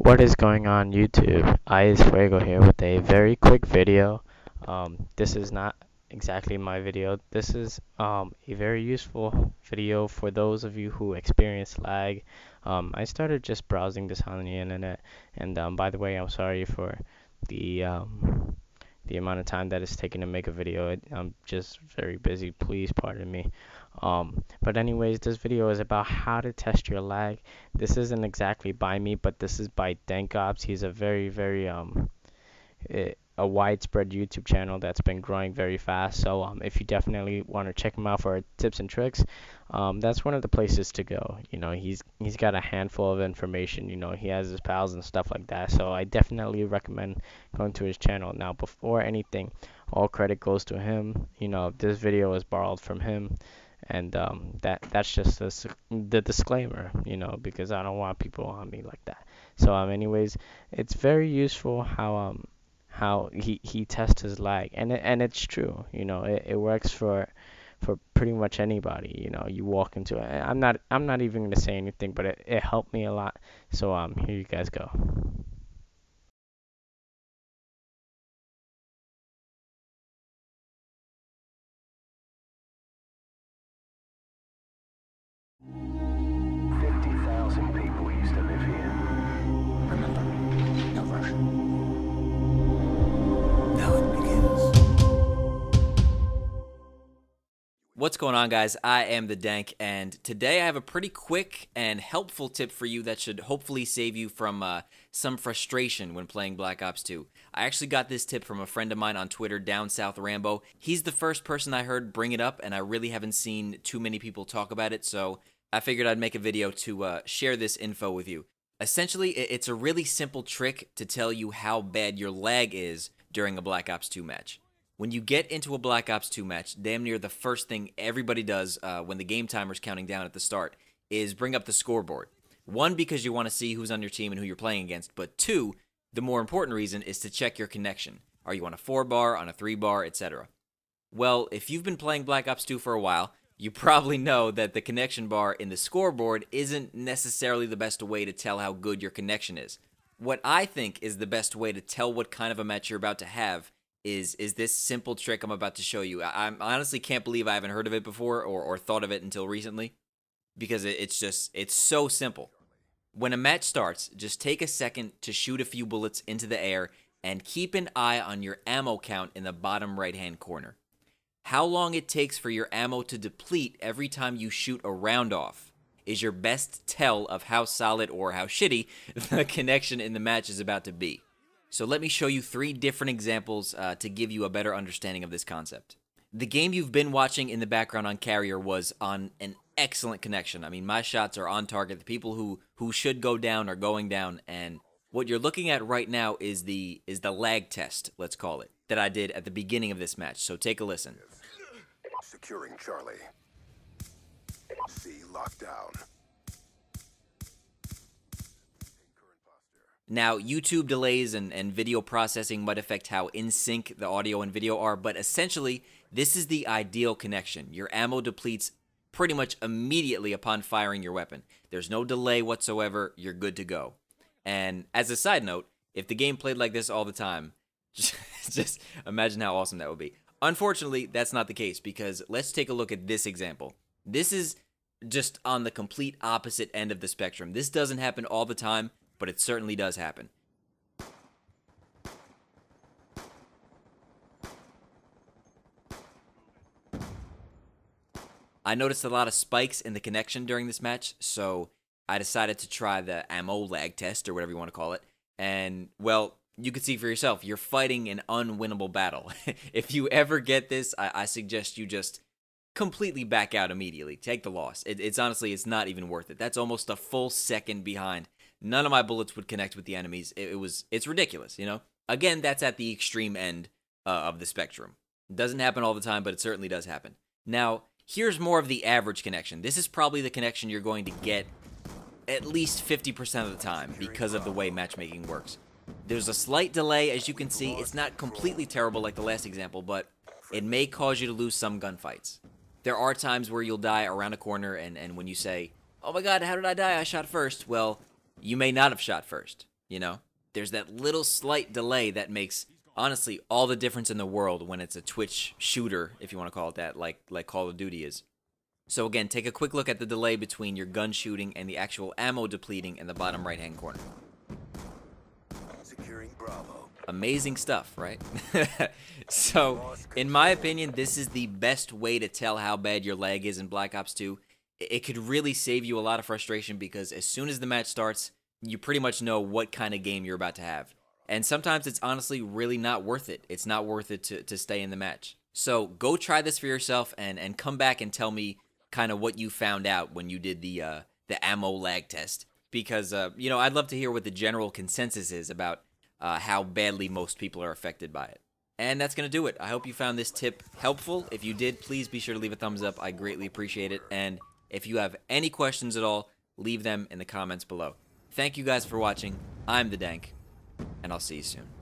What is going on YouTube? Is Fuego here with a very quick video. This is not exactly my video. This is a very useful video for those of you who experience lag. I started just browsing this on the internet, and by the way, I'm sorry for the the amount of time that it's taken to make a video. I'm just very busy. Please pardon me. But anyways, this video is about how to test your lag. This isn't exactly by me, but this is by denks. He's a very a widespread YouTube channel that's been growing very fast. So if you definitely want to check him out for tips and tricks, that's one of the places to go. You know, he's got a handful of information. You know, he has his pals and stuff like that. So I definitely recommend going to his channel. Now, before anything, all credit goes to him. You know, this video is borrowed from him. And that's just the disclaimer, you know, because I don't want people on me like that. So anyways, it's very useful how he tests his lag, and it's true, you know, it works for pretty much anybody. You know, you walk into it. I'm not even gonna say anything, but it helped me a lot. So here you guys go. People used to live here. Remember, no rush. Now it begins. What's going on, guys? I am the Dank, and today I have a pretty quick and helpful tip for you that should hopefully save you from some frustration when playing Black Ops 2. I actually got this tip from a friend of mine on Twitter, Down South Rambo. He's the first person I heard bring it up, and I really haven't seen too many people talk about it, so I figured I'd make a video to share this info with you. Essentially, it's a really simple trick to tell you how bad your lag is during a Black Ops 2 match. When you get into a Black Ops 2 match, damn near the first thing everybody does when the game timer's counting down at the start is bring up the scoreboard. One, because you want to see who's on your team and who you're playing against, but two, the more important reason is to check your connection. Are you on a 4-bar, on a 3-bar, etc.? Well, if you've been playing Black Ops 2 for a while, you probably know that the connection bar in the scoreboard isn't necessarily the best way to tell how good your connection is. What I think is the best way to tell what kind of a match you're about to have is this simple trick I'm about to show you. I honestly can't believe I haven't heard of it before or thought of it until recently, because it's so simple. When a match starts, just take a second to shoot a few bullets into the air and keep an eye on your ammo count in the bottom right-hand corner. How long it takes for your ammo to deplete every time you shoot a round off is your best tell of how solid or how shitty the connection in the match is about to be. So let me show you 3 different examples to give you a better understanding of this concept. The game you've been watching in the background on Carrier was on an excellent connection. I mean, my shots are on target. The people who should go down are going down, and what you're looking at right now is the lag test, let's call it, that I did at the beginning of this match. So take a listen. Securing Charlie. C locked down. Now, YouTube delays and video processing might affect how in sync the audio and video are, but essentially, this is the ideal connection. Your ammo depletes pretty much immediately upon firing your weapon. There's no delay whatsoever, you're good to go. And as a side note, if the game played like this all the time, just imagine how awesome that would be. Unfortunately, that's not the case, because let's take a look at this example. This is just on the complete opposite end of the spectrum. This doesn't happen all the time, but it certainly does happen. I noticed a lot of spikes in the connection during this match, so I decided to try the ammo lag test, or whatever you want to call it, and, well, you can see for yourself, you're fighting an unwinnable battle. If you ever get this, I suggest you just completely back out immediately. Take the loss. It's honestly, it's not even worth it. That's almost a full second behind. None of my bullets would connect with the enemies. It's ridiculous, you know? Again, that's at the extreme end of the spectrum. It doesn't happen all the time, but it certainly does happen. Now, here's more of the average connection. This is probably the connection you're going to get at least 50% of the time because of the way matchmaking works. There's a slight delay, as you can see. It's not completely terrible like the last example, but it may cause you to lose some gunfights. There are times where you'll die around a corner, and when you say, "Oh my god, how did I die? I shot first," well, you may not have shot first. You know, there's that little slight delay that makes honestly all the difference in the world when it's a Twitch shooter, if you want to call it that, like Call of Duty is. So again, take a quick look at the delay between your gun shooting and the actual ammo depleting in the bottom right hand corner. Securing Bravo. Amazing stuff, right? So, in my opinion, this is the best way to tell how bad your lag is in Black Ops 2. It could really save you a lot of frustration because as soon as the match starts, you pretty much know what kind of game you're about to have. And sometimes it's honestly really not worth it. It's not worth it to stay in the match. So go try this for yourself and come back and tell me kind of what you found out when you did the ammo lag test. Because, you know, I'd love to hear what the general consensus is about how badly most people are affected by it. And that's going to do it. I hope you found this tip helpful. If you did, please be sure to leave a thumbs up. I greatly appreciate it. And if you have any questions at all, leave them in the comments below. Thank you guys for watching. I'm the Dank, and I'll see you soon.